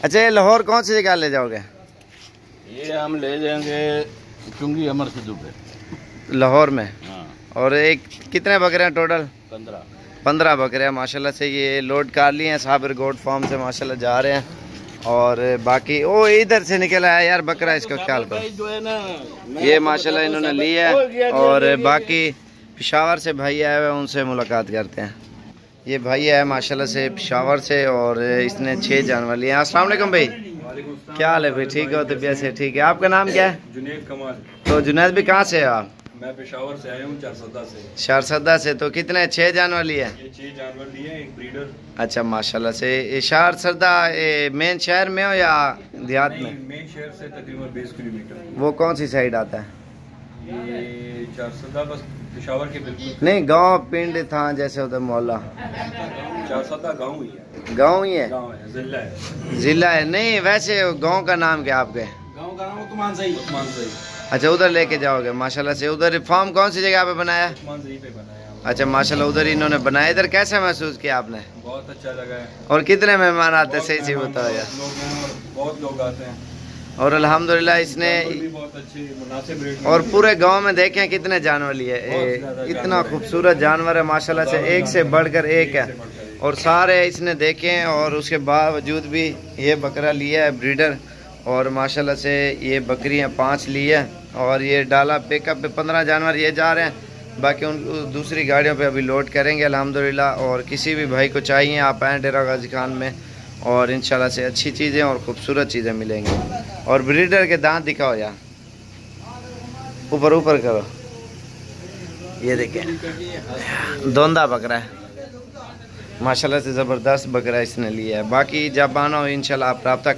अच्छा, ये लाहौर कौन सी जगह ले जाओगे? ये हम ले जाएंगे चुंगी अमर सिद्धू पे, लाहौर में। हाँ। और एक कितने बकरे हैं टोटल? 15 बकरे हैं माशाल्लाह से। ये लोड कर लिए हैं साबिर गोट फार्म से, माशाल्लाह जा रहे हैं। और बाकी वो इधर से निकला है यार बकरा, इसका ख्याल करो। जो है ना, ये माशाल्लाह इन्होंने लिया है। और बाकी पेशावर से भाई आए हुए, उनसे मुलाकात करते हैं। ये भाई है माशाल्लाह से पेशावर से, और इसने 6 जानवर लिए हैं। अस्सलाम वालेकुम भाई, क्या हाल है भाई? ठीक हो? तबीयत से ठीक है? आपका नाम क्या है? जुनैद कमाल। तो जुनैद भी कहाँ से है आप? मैं पेशावर से आया हूँ, चारसदा से। शारसदा से। तो कितने 6 जानवर लिए? ये 6 जानवर लिए, एक ब्रीडर। अच्छा माशाल्लाह से। ये शारसदा मेन शहर में हो या देहात में? मेन शहर से तकरीबन 20 किलोमीटर। वो कौन सी साइड आता है? ये चारसदा बस पेशावर के बिल्कुल नहीं, गांव पिंड था जैसे उधर मोहल्ला। चारसदा गाँव ही है। गांव ही है? गाँव है, जिला है। जिला है? नहीं, वैसे गांव का नाम क्या आपके? गाँव का नाम उस्मान सही। उस्मान सही। अच्छा, उधर लेके जाओगे माशाल्लाह से। उधर फार्म कौन सी जगह पे बनाया? उस्मान सही पे बनाया। अच्छा माशाल्लाह, उधर इन्होंने बनाया। इधर कैसा महसूस किया आपने? बहुत अच्छा लगा है। और कितने मेहमान आते हैं? सही बताओ यार। बहुत लोग आते हैं। और अल्हम्दुलिल्लाह इसने भी बहुत अच्छे मुनासिब रेट में। और पूरे गांव में देखें कितने जानवर लिए। इतना खूबसूरत जानवर है माशाल्लाह से, एक से बढ़कर एक है। और सारे इसने देखे, और उसके बावजूद भी ये बकरा लिया है ब्रीडर। और माशाल्लाह से ये बकरियां 5 ली है। और ये डाला पिकअप पे 15 जानवर ये जा रहे हैं। बाकी उन दूसरी गाड़ियों पे अभी लोड करेंगे अल्हम्दुलिल्लाह। और किसी भी भाई को चाहिए आप आएँ डेरा गाजी खान में, और इंशाल्लाह से अच्छी चीज़ें और ख़ूबसूरत चीज़ें मिलेंगी। और ब्रीडर के दांत दिखाओ यार, ऊपर ऊपर करो। ये देखें, दोंदा बकरा है माशाल्लाह से, ज़बरदस्त बकरा इसने लिया है। बाकी जब आना हो इंशाल्लाह आप रब्ता